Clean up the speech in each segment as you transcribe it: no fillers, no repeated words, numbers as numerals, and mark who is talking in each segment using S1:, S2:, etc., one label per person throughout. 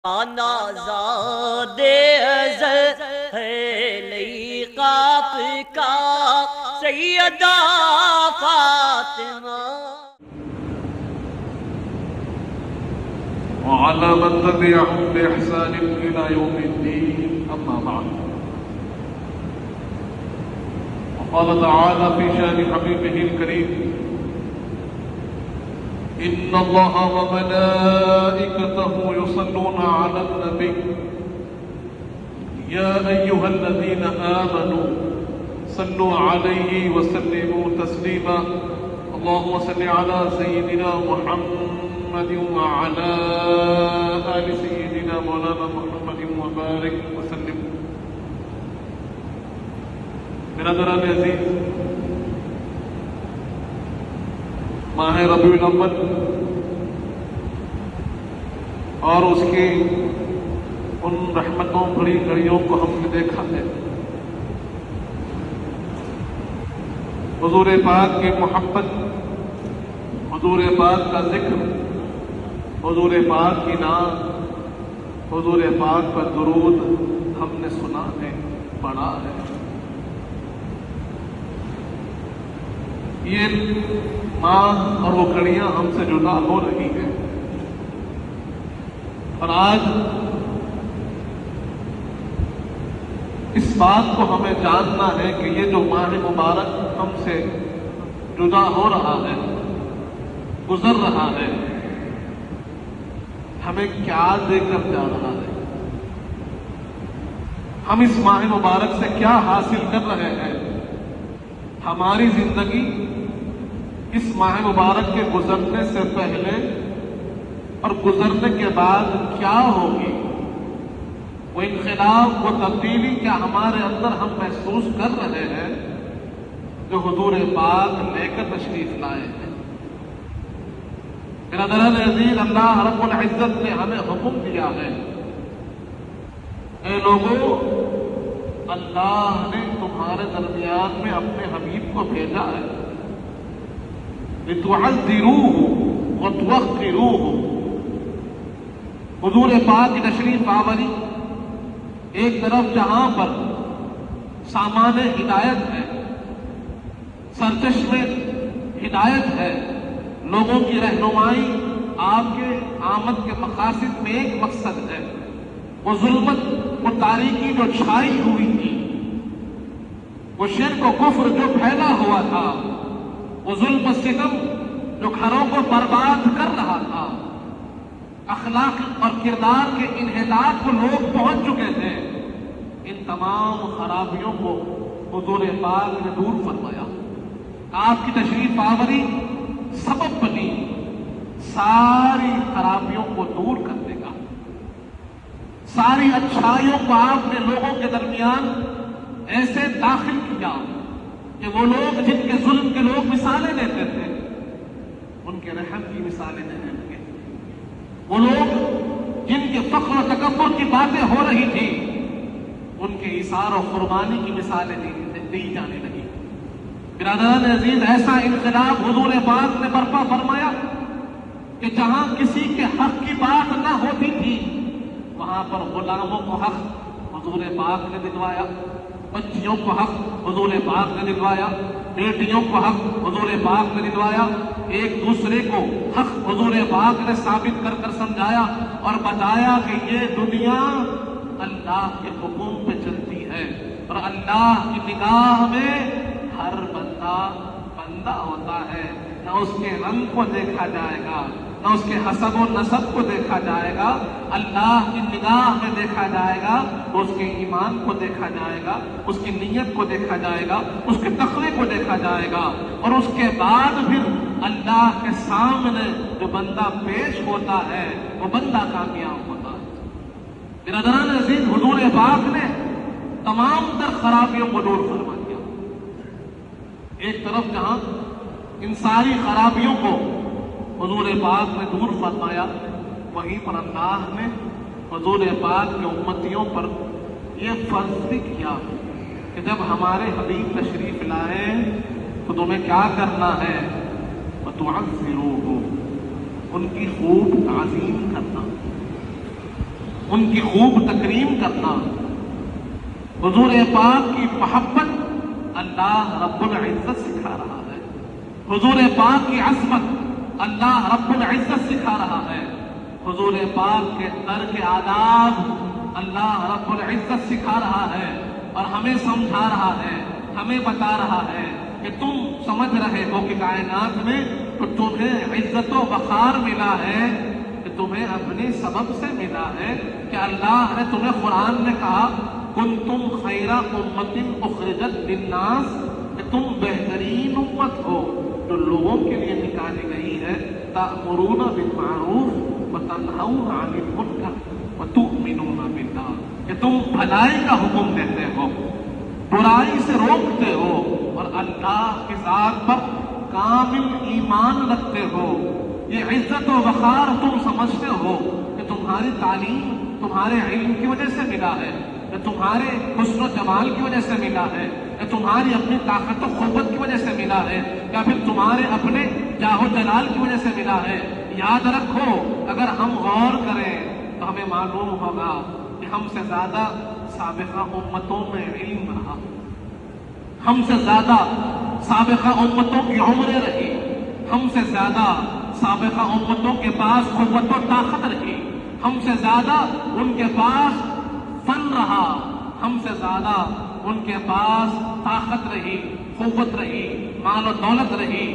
S1: نازاد ازل ہے لئی قاف کا سیدہ فاطمہ
S2: وعلى من تبعهم بإحسان إلى يوم الدين أما بعد وقال تعالى في شأن حبيبه الكريم إن الله وملائكته يصلون على النبي يا أيها الذين آمنوا صلوا عليه وسلموا تسليما اللهم صل على سيدنا محمد وعلى آل سيدنا مولانا محمد وبارك وسلم. برادران عزیز، ماہ ربیع الاول اور اس کی ان رحمتوں بڑی گھڑیوں کو ہم نے دیکھا ہے. حضور پاک کی محبت، حضور پاک کا ذکر، حضور پاک کی نام، حضور پاک کا درود ہم نے سنا ہے، پڑھا ہے. یہ ماہ اور وہ گھڑیاں ہم سے جدا ہو رہی ہیں، اور آج اس بات کو ہمیں جاننا ہے کہ یہ جو ماہ مبارک ہم سے جدا ہو رہا ہے، گزر رہا ہے، ہمیں کیا دے کر جا رہا ہے، ہم اس ماہ مبارک سے کیا حاصل کر رہے ہیں. ہماری زندگی اس ماہ مبارک کے گزرنے سے پہلے اور گزرنے کے بعد کیا ہوگی، وہ انقلاب، وہ تبدیلی کیا ہمارے اندر ہم محسوس کر رہے ہیں جو حضور پاک لے کر تشریف لائے ہیں. برادران عزیز، اللہ رب العزت نے ہمیں حکم دیا ہے، اے لوگوں، اللہ نے تمہارے درمیان میں اپنے حبیب کو بھیجا ہے لِتُعَذِّرُوهُ وَتُوَقِّرُوهُ. حضور پاک کی تشریف آوری ایک طرف جہاں پر سامان ہدایت ہے، سرچشمے ہدایت ہے، لوگوں کی رہنمائی، آپ کے آمد کے مقاصد میں ایک مقصد ہے. وہ ظلمت، وہ تاریکی جو چھائی ہوئی تھی، وہ شرک و کفر جو پھیلا ہوا تھا، وہ ظلم و ستم جو گھروں کو برباد کر رہا تھا، اخلاق اور کردار کے انحطاط کو لوگ پہنچ چکے تھے، ان تمام خرابیوں کو حضور پاک نے دور فرمایا. آپ کی تشریف آوری سبب بنی ساری خرابیوں کو دور کرنے کا. ساری اچھائیوں کو آپ نے لوگوں کے درمیان ایسے داخل کیا کہ وہ لوگ جن کے ظلم کے لوگ مثالیں دیتے تھے، ان کے رحم کی مثالیں دینے لگے. وہ لوگ جن کے فخر و تکبر کی باتیں ہو رہی تھی، ان کے ایثار و قربانی کی مثالیں دی جانے لگی. برادران عزیز، ایسا انقلاب حضور پاک نے برپا فرمایا کہ جہاں کسی کے حق کی بات نہ ہوتی تھی، وہاں پر غلاموں کو حق حضور پاک نے دلوایا، بچیوں کو حق حضور پاک نے دلوایا، بیٹیوں کو حق حضور پاک نے دلوایا. ایک دوسرے کو حق حضور پاک نے ثابت کر کر سمجھایا اور بتایا کہ یہ دنیا اللہ کے حکم پہ چلتی ہے، اور اللہ کی نگاہ میں ہر بندہ بندہ ہوتا ہے. نہ اس کے رنگ کو دیکھا جائے گا، نہ اس کے حسب و نسب کو دیکھا جائے گا، اللہ کی نگاہ میں دیکھا جائے گا تو اس کے ایمان کو دیکھا جائے گا، اس کی نیت کو دیکھا جائے گا، اس کے تقوی کو دیکھا جائے گا، اور اس کے بعد پھر اللہ کے سامنے جو بندہ پیش ہوتا ہے وہ بندہ کامیاب ہوتا ہے. برادران عزیز، حضور پاک نے تمام تر خرابیوں کو دور فرما دیا. ایک طرف جہاں ان ساری خرابیوں کو حضور پاک نے دور فرمایا، وہیں پر اللہ نے حضور پاک کے امتیوں پر یہ فرض بھی کیا کہ جب ہمارے حبیب تشریف لائے تو تمہیں کیا کرنا ہے، وَتُعَذِّرُوهُ، ان کی خوب تعظیم کرنا. ان کی خوب تکریم کرنا. حضور پاک کی محبت اللہ رب العزت سکھا رہا ہے. حضور پاک کی عظمت اللہ رب العزت سکھا رہا ہے. حضور پاک کے در کے آداب اللہ رب العزت سکھا رہا ہے اور ہمیں سمجھا رہا ہے, ہمیں بتا رہا ہے کہ تم سمجھ رہے ہو کہ کائنات میں تو تمہیں عزت و وقار ملا ہے کہ تمہیں اپنے سبب سے ملا ہے کہ اللہ نے تمہیں قرآن میں کہا کنتم خیر امت اخرجت للناس, کہ تم بہترین امت ہو جو لوگوں کے لیے نکالی گئی ہے. تأمرون بالمعروف وتنہون عن المنکر وتؤمنون باللہ, کہ تم بھلائی کا حکم دیتے ہو, برائی سے روکتے ہو اور اللہ کی ذات پر کامل ایمان رکھتے ہو. یہ عزت و وقار تم سمجھتے ہو کہ تمہاری تعلیم تمہارے علم کی وجہ سے ملا ہے, کہ تمہارے حسن و جمال کی وجہ سے ملا ہے, کہ تمہاری اپنی طاقت و قوت کی وجہ سے ملا ہے, یا پھر تمہارے اپنے جاہ و جلال کی وجہ سے ملا ہے. یاد رکھو, اگر ہم غور کریں تو ہمیں معلوم ہوگا کہ ہم سے زیادہ سابقہ امتوں میں علم رہا, ہم سے زیادہ سابقہ امتوں کی عمریں رہی, ہم سے زیادہ سابقہ امتوں کے پاس قوت و طاقت رہی, ہم سے زیادہ ان کے پاس فن رہا, ہم سے زیادہ ان کے پاس طاقت رہی, قوت رہی, مال و دولت رہی,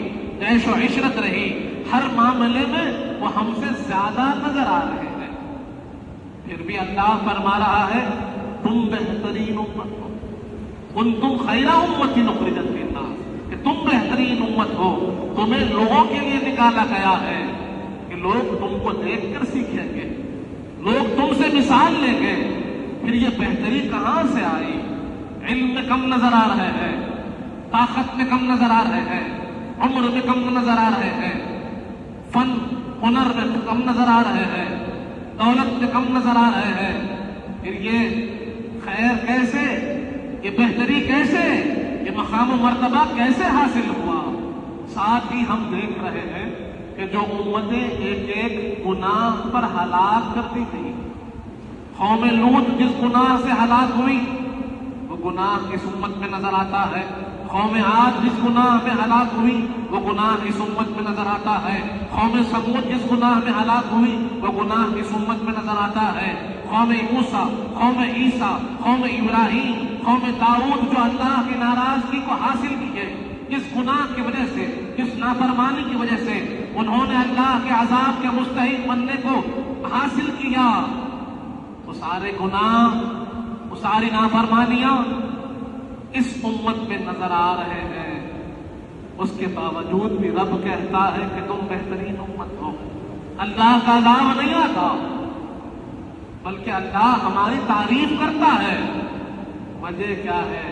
S2: عیش و عشرت رہی. ہر معاملے میں وہ ہم سے زیادہ نظر آ رہے ہیں. پھر بھی اللہ فرما رہا ہے تم بہترین امت ہو, کنتم خیر امت اخرجت للناس, کہ تم بہترین امت ہو, تمہیں لوگوں کے لیے نکالا گیا ہے کہ لوگ تم کو دیکھ کر سیکھیں گے, لوگ تم سے مثال لیں گے. پھر یہ بہتری کہاں سے آئی؟ علم میں کم نظر آ رہے ہیں, طاقت میں کم نظر آ رہے ہیں, عمر میں کم نظر آ رہے ہیں, فن ہنر میں کم نظر آ رہے ہیں, دولت میں کم نظر آ رہے ہیں. پھر یہ خیر کیسے, یہ بہتری کیسے, یہ مقام و مرتبہ کیسے حاصل ہوا؟ ساتھ ہی ہم دیکھ رہے ہیں کہ جو امتیں ایک ایک گناہ پر ہلاک کرتی تھی, قوم لوط جس گناہ سے ہلاک ہوئی وہ گناہ اس امت میں نظر آتا ہے. قوم عاد جس گناہ میں ہلاک ہوئی وہ گناہ اس امت میں نظر آتا ہے. قوم سمود جس گناہ میں ہلاک ہوئی وہ گناہ اس امت میں نظر آتا ہے. قوم موسیٰ, قوم عیسیٰ, قوم ابراہیم, قوم داؤد جو اللہ کی ناراضگی کو حاصل کیے, جس گناہ کی وجہ سے, جس نافرمانی کی وجہ سے انہوں نے اللہ کے عذاب کے مستحق بننے کو حاصل کیا, وہ سارے گناہ, وہ ساری نافرمانیاں اس امت میں نظر آ رہے ہیں. اس کے باوجود بھی رب کہتا ہے کہ تم بہترین امت ہو. اللہ کا عذاب نہیں آتا بلکہ اللہ ہماری تعریف کرتا ہے. وجہ کیا ہے؟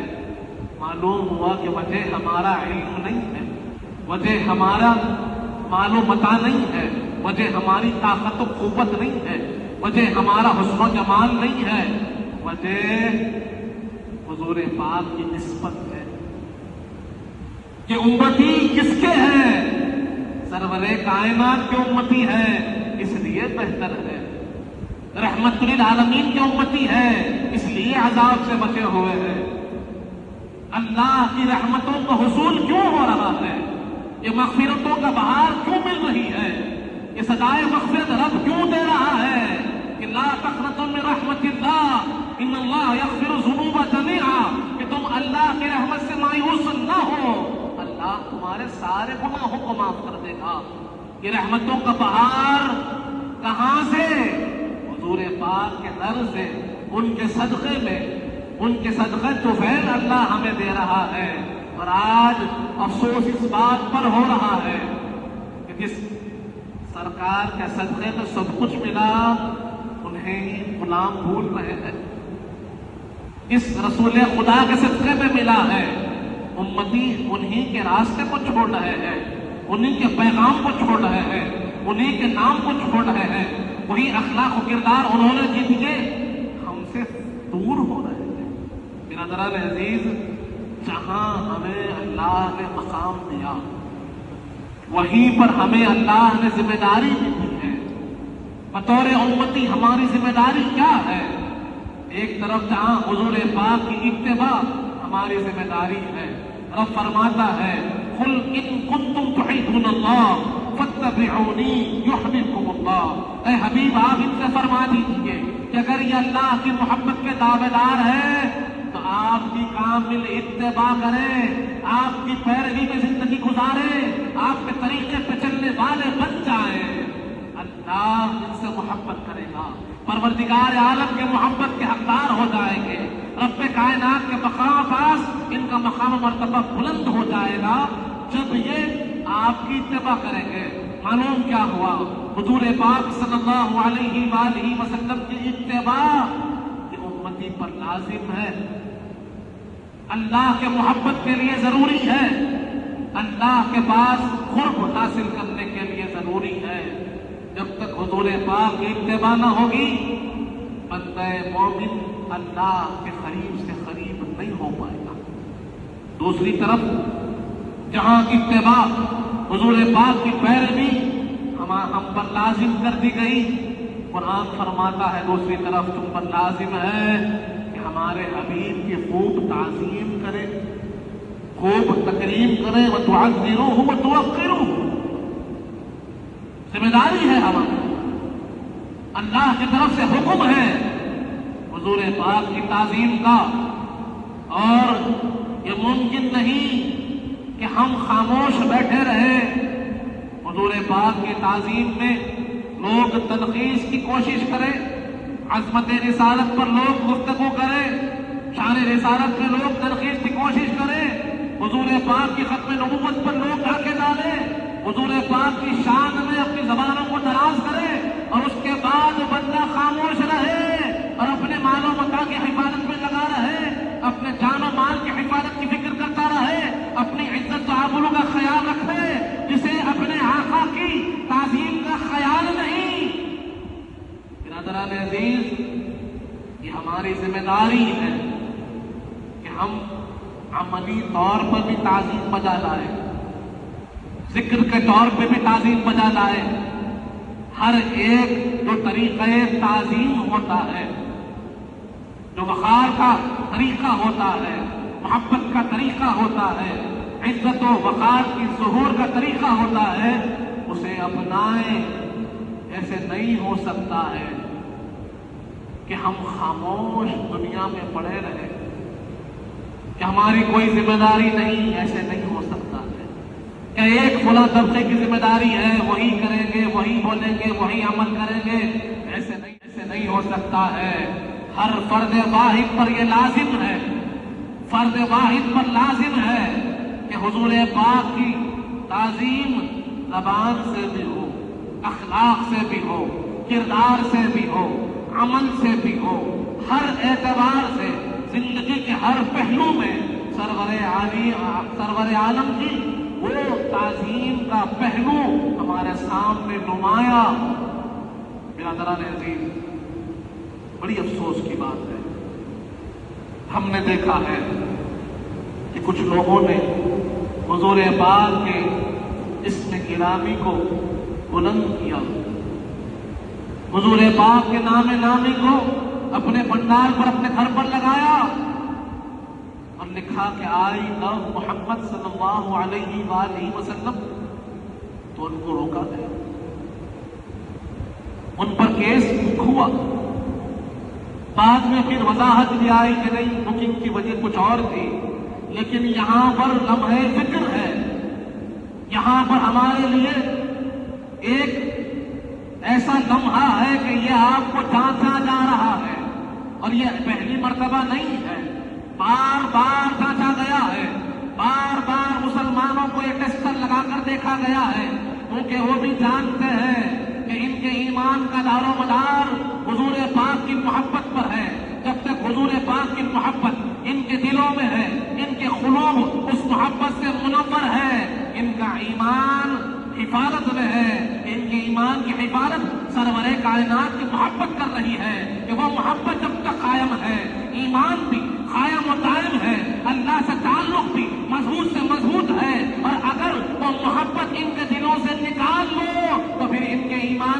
S2: معلوم ہوا کہ وجہ ہمارا علم نہیں ہے, وجہ ہمارا مال و متاع نہیں ہے, وجہ ہماری طاقت و قوت نہیں ہے, وجہ ہمارا حسن و جمال نہیں ہے. وجہ حضور پاک کی نسبت ہے. کہ امتی کس کے ہیں؟ سرور کائنات کے امتی ہے, اس لیے بہتر ہے. رحمت للعالمین کی امتی ہے, اس لیے عذاب سے بچے ہوئے ہیں. اللہ کی رحمتوں کا حصول کیوں ہو رہا ہے؟ یہ مغفرتوں کا بہار کیوں مل رہی ہے؟ یہ صدائے مغفرت رب کیوں دے رہا ہے کہ لا تقنطوا من رحمت اللہ ان اللہ یغفر الذنوب جميعا, کہ تم اللہ کی رحمت سے مایوس نہ ہو, اللہ تمہارے سارے گناہوں کو معاف کر دے گا. یہ رحمتوں کا بہار کہاں سے؟ حضور پاک کے در سے, ان کے صدقے میں, ان کے صدقے طفیل اللہ ہمیں دے رہا ہے. اور آج افسوس اس بات پر ہو رہا ہے کہ جس سرکار کے صدقے میں سب کچھ ملا انہیں ہی غلام بھول رہے ہیں. اس رسول خدا کے صدقے میں ملا ہے, امتی انہی کے راستے کو چھوڑ رہے ہیں, انہی کے پیغام کو چھوڑ رہے ہیں, انہی کے نام کو چھوڑ رہے ہیں. وہی اخلاق و کردار انہوں نے جیت کے ہم سے دور ہو رہے ہیں. برادران عزیز, جہاں ہمیں اللہ نے مقام دیا وہیں پر ہمیں اللہ نے ذمہ داری بھی دی ہے. بطور امتی ہماری ذمہ داری کیا ہے؟ ایک طرف جہاں حضور پاک کی اتباع ہماری ذمہ داری ہے، رب فرماتا ہے قل ان کنتم تحبون اللہ فاتبعونی یحببکم اللہ۔ اے حبیب آپ ان سے فرما دیجئے کہ اگر یہ اللہ کی محبت کے دعوے دار ہے تو آپ کی کامل اتباع کریں، آپ کی پیروی میں زندگی گزاریں، آپ کے طریقے پہ چلنے والے بن جائیں، اللہ ان سے محبت کرے گا، پروردگار عالم کے محبت کے حقدار ہو جائیں گے، رب کائنات کے مقام پاس ان کا مقام و مرتبہ بلند ہو جائے گا جب یہ آپ کی اتباع کریں گے۔ معلوم کیا ہوا؟ حضور پاک صلی اللہ علیہ وآلہ وسلم کی اتباع یہ امتی پر لازم ہے، اللہ کے محبت کے لیے ضروری ہے، اللہ کے پاس قرب حاصل کرنے کے لیے ضروری ہے۔ جب تک حضور پاک کی اتباع نہ ہوگی بندہ مومن اللہ کے قریب سے قریب نہیں ہو پائے گا۔ دوسری طرف جہاں اتباع حضور پاک کی پیروی ہم پر لازم کر دی گئی، قرآن فرماتا ہے دوسری طرف تم پر لازم ہے کہ ہمارے حبیب کی خوب تعظیم کرے، خوب تکریم کرے، وتعذروہ وتوقروہ، ذمہ داری ہے ہماری، اللہ کی طرف سے حکم ہے حضور پاک کی تعظیم کا، اور یہ ممکن نہیں کہ ہم خاموش بیٹھے رہے۔ حضور پاک کی تعظیم میں لوگ تنقیص کی کوشش کریں، عظمت رسالت پر لوگ گفتگو کریں، شان رسالت میں لوگ تنقیص کی کوشش کریں، حضور پاک کی ختم نبوت پر لوگ ڈاکے ڈالیں، حضور پاک کی شان میں اپنی زبانوں کو دراز کریں، اور اس کے بعد بندہ خاموش رہے اور اپنے مال و متاع کی حفاظت میں لگا رہے، اپنے جان و مال کی حفاظت کی فکر کرتا رہے، اپنی عزت و آبرو کا خیال رکھے، جسے اپنے آقا کی تعظیم کا خیال نہیں۔ برادران عزیز، یہ ہماری ذمہ داری ہے کہ ہم عملی طور پر بھی تعظیم بجا لائیں، ذکر کے طور پہ بھی تعظیم بجا لائیں۔ ہر ایک جو طریقہ تعظیم ہوتا ہے، جو وقار کا طریقہ ہوتا ہے، محبت کا طریقہ ہوتا ہے، عزت و وقار کی ظہور کا طریقہ ہوتا ہے، اسے اپنائیں۔ ایسے نہیں ہو سکتا ہے کہ ہم خاموش دنیا میں پڑے رہیں کہ ہماری کوئی ذمہ داری نہیں، ایسے نہیں ہو سکتا ہے کہ ایک فلاں طبقے کی ذمہ داری ہے، وہی کریں گے، وہی بولیں گے، وہی عمل کریں گے، ایسے نہیں ہو سکتا ہے۔ ہر فرد واحد پر یہ لازم ہے، فرد واحد پر لازم ہے کہ حضور پاک کی تعظیم زبان سے بھی ہو، اخلاق سے بھی ہو، کردار سے بھی ہو، عمل سے بھی ہو، ہر اعتبار سے زندگی کے ہر پہلو میں سرور عالم کی وہ تعظیم کا پہلو ہمارے سامنے نمایاں۔ برادران عزیز، بڑی افسوس کی بات ہے، ہم نے دیکھا ہے کہ کچھ لوگوں نے حضور پاک کے اسم گرامی کو بلند کیا، حضور پاک کے نام نامی کو اپنے بنڈار پر، اپنے گھر پر لگایا اور لکھا کہ آئی لو محمد صلی اللہ علیہ وآلہ وسلم، تو ان کو روکا گیا، ان پر کیس ہوا۔ بعد میں پھر وضاحت بھی آئی کہ نہیں، بکنگ کی وجہ کچھ اور تھی، لیکن یہاں پر لمحہ ذکر ہے، یہاں پر ہمارے لیے ایک ایسا لمحہ ہے کہ یہ آپ کو جانچا جا رہا ہے، اور یہ پہلی مرتبہ نہیں ہے، بار بار جانچا گیا ہے، بار بار مسلمانوں کو یہ ٹیسٹر لگا کر دیکھا گیا ہے، کیونکہ وہ بھی جانتے ہیں کہ ان کے ایمان کا دار و مدار حضور پاک کی محبت پر ہے۔ جب تک حضور پاک کی محبت ان کے دلوں میں ہے، ان کے قلوب اس محبت سے منور ہے، ان کا ایمان حفاظت میں ہے، ان کے ایمان کی حفاظت سرور کائنات کی محبت کر رہی ہے کہ وہ محبت جب تک قائم ہے، ایمان بھی قائم و دائم ہے، اللہ سے تعلق بھی مضبوط سے مضبوط ہے، اور اگر وہ محبت ان کے دلوں سے نکال لو تو پھر ان کے ایمان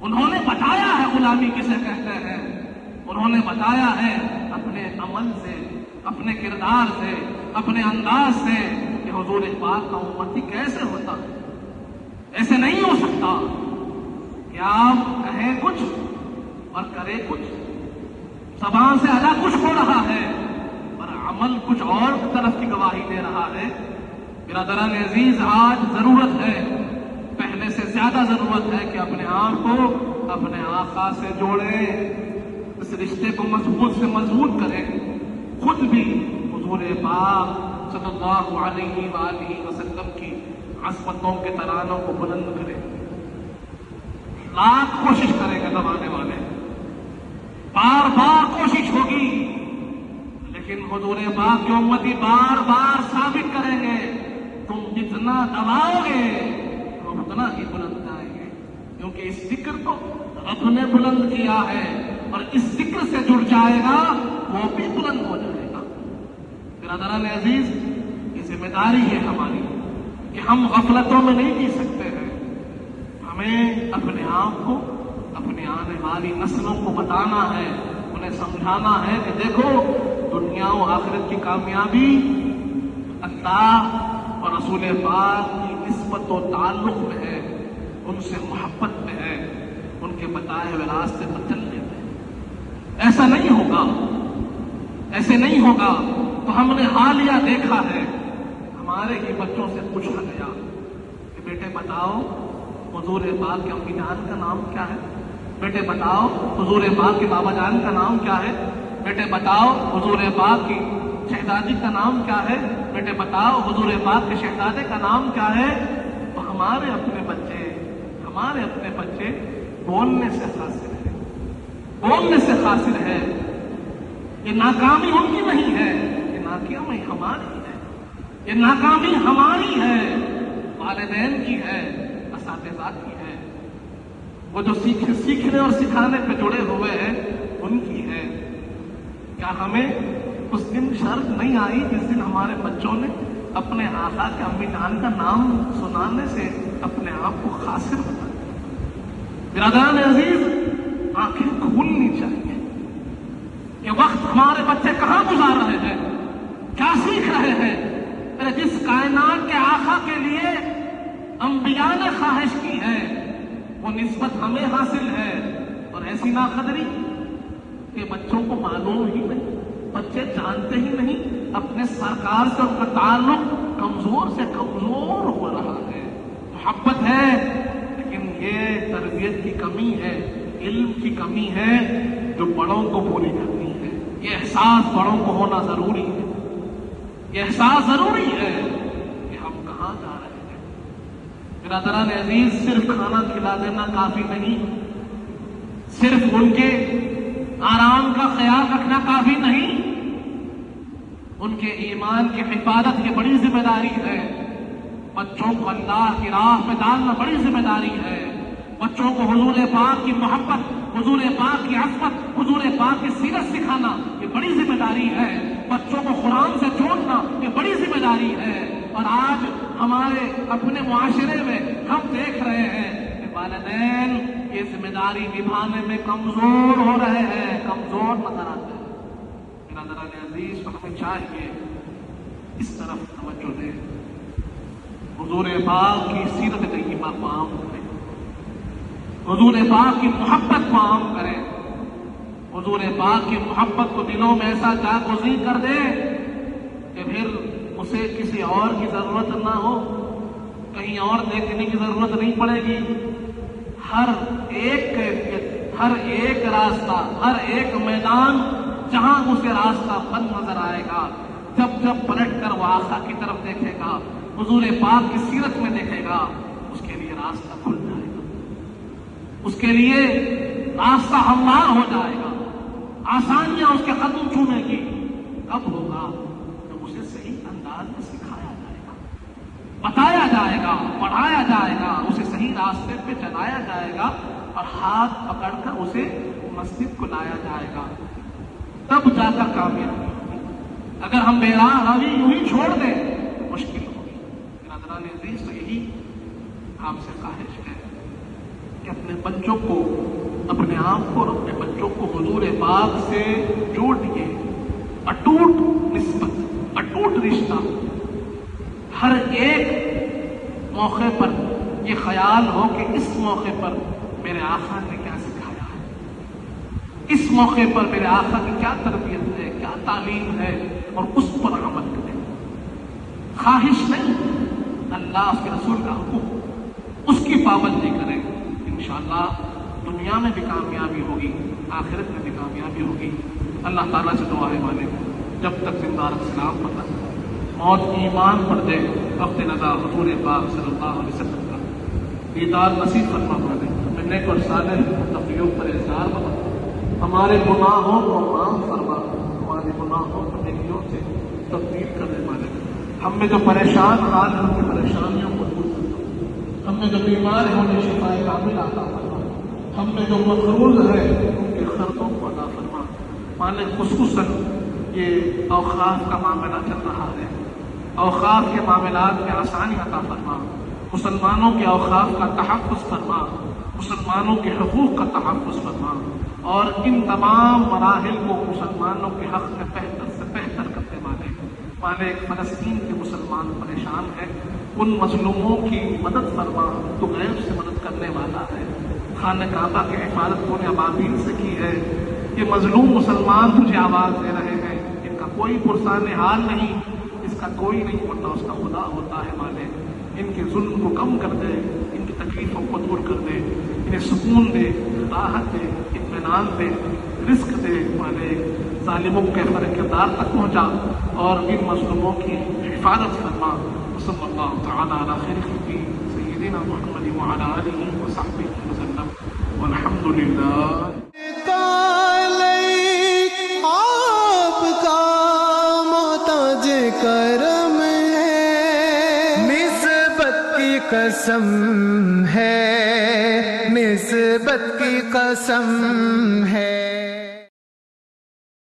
S2: انہوں نے بتایا ہے غلامی کسے کہتے ہیں، انہوں نے بتایا ہے اپنے عمل سے، اپنے کردار سے، اپنے انداز سے کہ حضور پاک کا امتی کیسے ہوتا ہے۔ ایسے نہیں ہو سکتا کہ آپ کہیں کچھ اور کرے کچھ، زبان سے ادا کچھ ہو رہا ہے اور عمل کچھ اور طرف کی گواہی دے رہا ہے۔ برادران عزیز، آج ضرورت ہے، پہلے سے زیادہ ضرورت ہے کہ اپنے آپ کو اپنے آقا سے جوڑیں، اس رشتے کو مضبوط سے مضبوط کریں، خود بھی حضور پاک صلی اللہ علیہ وآلہ وسلم کی عظمتوں کے ترانوں کو بلند کریں۔ لاکھ کوشش کریں گے دبانے والے، بار بار کوشش ہوگی، لیکن حضور پاک کی امتی بار بار ثابت کریں گے، تم جتنا دباؤ گے ہم اتنا ہی بلند جائیں گے، کیونکہ اس ذکر کو رب نے بلند کیا ہے اور اس ذکر سے جڑ جائے گا وہ بھی بلند ہو جائے گا۔ برادران عزیز، یہ ذمہ داری ہے ہماری کہ ہم غفلتوں میں نہیں جی سکتے ہیں، ہمیں اپنے آپ کو، اپنے آنے والی نسلوں کو بتانا ہے، انہیں سمجھانا ہے کہ دیکھو دنیا و آخرت کی کامیابی اللہ اور رسول پاک کی نسبت و تعلق میں ہے، ان سے محبت میں ہے، ان کے بتائے ہوئے راستے پر چلنے میں۔ ایسا نہیں ہوگا، ایسے نہیں ہوگا تو ہم نے حالیہ دیکھا ہے، ہمارے ہی بچوں سے پوچھا گیا کہ بیٹے بتاؤ حضور پاک کے امی جان کا نام کیا ہے، بیٹے بتاؤ حضور پاک کے بابا جان کا نام کیا ہے، بیٹے بتاؤ حضور پاک کی شہزادی کا نام کیا ہے، بیٹے بتاؤ حضور پاک کے شہزادے کا نام کیا ہے۔ تو ہمارے اپنے بچے بولنے سے حاصل ہے، بولنے سے حاصل ہے۔ یہ ناکامی ان کی نہیں ہے، یہ ناکامی ہماری ہے، یہ ناکامی ہماری ہے، والدین کی ہے، اساتذہ کی ہے، وہ جو سیکھنے اور سکھانے پہ جڑے ہوئے ہیں ان کی ہے۔ کیا ہمیں اس دن شرط نہیں آئی جس دن ہمارے بچوں نے اپنے آقا کے امی جان کا نام سنانے سے اپنے آپ کو خاسر بنا؟ برادران عزیز، آنکھیں کھولنی چاہیے کہ وقت ہمارے بچے کہاں گزار رہے ہیں، کیا سیکھ رہے ہیں۔ جس کائنات کے آقا کے لیے انبیاء نے خواہش کی ہے وہ نسبت ہمیں حاصل ہے، اور ایسی ناقدری کہ بچوں کو معلوم ہی نہیں، بچے جانتے ہی نہیں، اپنے سرکار سے ان کا تعلق کمزور سے کمزور ہو رہا ہے۔ محبت ہے لیکن یہ تربیت کی کمی ہے، علم کی کمی ہے جو بڑوں کو پوری کرنی ہے۔ یہ احساس بڑوں کو ہونا ضروری ہے، یہ احساس ضروری ہے کہ ہم کہاں جا رہے ہیں۔ برادران عزیز، صرف کھانا کھلا دینا کافی نہیں، صرف ان کے آرام کا خیال رکھنا کافی نہیں، ان کے ایمان کی حفاظت یہ بڑی ذمہ داری ہے۔ بچوں کو اللہ کی راہ پہ ڈالنا بڑی ذمہ داری ہے، بچوں کو حضور پاک کی محبت، حضور پاک کی عظمت، حضور پاک کی سیرت سکھانا یہ بڑی ذمہ داری ہے، بچوں کو قرآن سے جوڑنا یہ بڑی ذمہ داری ہے۔ اور آج ہمارے اپنے معاشرے میں ہم دیکھ رہے ہیں کہ والدین یہ ذمہ داری نبھانے میں کمزور ہو رہے ہیں، کمزور نظر آتے ہیں۔ برادران عزیز، ہمیں چاہیے اس طرف توجہ دیں، حضور پاک کی سیرت طیبہ کو عام کریں، حضور پاک کی محبت کو عام کریں، حضور پاک کی محبت کو دلوں میں ایسا جاگزین کر دے کہ پھر اسے کسی اور کی ضرورت نہ ہو، کہیں اور دیکھنے کی ضرورت نہیں پڑے گی۔ ہر ایک کیفیت، ہر ایک راستہ، ہر ایک میدان جہاں اسے راستہ بند نظر آئے گا، جب جب پلٹ کر وہ آقا کی طرف دیکھے گا، حضور پاک کی سیرت میں دیکھے گا، اس کے لیے راستہ کھل جائے گا، اس کے لیے راستہ ہموار ہو جائے گا، آسانیاں اس کے قدم چومے گی۔ کب ہوگا؟ جب اسے صحیح انداز میں سکھایا جائے گا، بتایا جائے گا، پڑھایا جائے گا، اسے صحیح راستے پہ چلایا جائے گا اور ہاتھ پکڑ کر اسے مسجد کو لایا جائے گا، تب جا کر کامیابی ہوگی۔ اگر ہم بے راہ روی یوں ہی چھوڑ دیں مشکل ہوگی۔ برادران عزیز، تو یہی آپ سے خواہش ہے کہ اپنے بچوں کو، اپنے آپ کو اور اپنے بچوں کو حضور پاک سے جوڑ دیے. اٹوٹ نسبت، اٹوٹ رشتہ. ہر ایک موقع پر یہ خیال ہو کہ اس موقع پر میرے آقا نے کیا سکھایا ہے، اس موقع پر میرے آقا کی کیا تربیت ہے، کیا تعلیم ہے، اور اس پر عمل کریں. خواہش نہیں، اللہ اس کے رسول کا حکم، اس کی پابندی کریں. انشاءاللہ دنیا میں بھی کامیابی ہوگی، آخرت میں بھی کامیابی ہوگی. اللہ تعالیٰ سے دعا ہے مالک جب تک زندہ رکھ، سلام پتہ موت ایمان پر دے، وقت نظر حضور پاک صلی اللہ علیہ وسلم کا دیدار نصیب فرما مالک. ہمیں نیک اور صالح تقریوں پر اظہار بنا، ہمارے گناہوں کو معاف فرما، ہمارے گناہوں کو نیکیوں سے تبدیل کر دے مالک. ہم میں جو پریشان حال ہے ان کی پریشانیوں کو دور کر دو. ہم میں جو بیمار ہے انہیں شفا کامل عطا فرما. ہم میں جو مقروض ہے ان کے قرضوں کو ادا فرما مالک. خصوصاً یہ اوقاف کا معاملہ چل رہا ہے، اوقاف کے معاملات میں آسانی عطا فرما. مسلمانوں کے اوقاف کا تحفظ فرما، مسلمانوں کے حقوق کا تحفظ فرما، اور ان تمام مراحل کو مسلمانوں کے حق میں بہتر سے بہتر کرتے مالک. مالک فلسطین کے مسلمان پریشان ہیں، ان مظلوموں کی مدد فرما. تو غیب سے مدد کرنے والا ہے. خانہ کعبہ کی حفاظت تو نے ابابیل سے کی ہے. یہ مظلوم مسلمان تجھے آواز دے رہے ہیں، ان کا کوئی پرسان حال نہیں، اس کا کوئی نہیں ہوتا، اس کا خدا ہوتا ہے مالک. ان کے ظلم کو کم کر دے، ان کی تکلیفوں کو دور کر دے، انہیں سکون دے، راحت دے، اطمینان دے، رزق دے مالک. ظالموں کے کردار تک پہنچا اور ان مظلوموں کی حفاظت فرما. صلی اللہ تعالی علی خیر خلقہ سیدنا محمد وعلی آلہ وصحبہ وسلم والحمد للہ. آپ کا محتاج کرم ہے، نسبت کی قسم ہے، نسبت کی قسم ہے.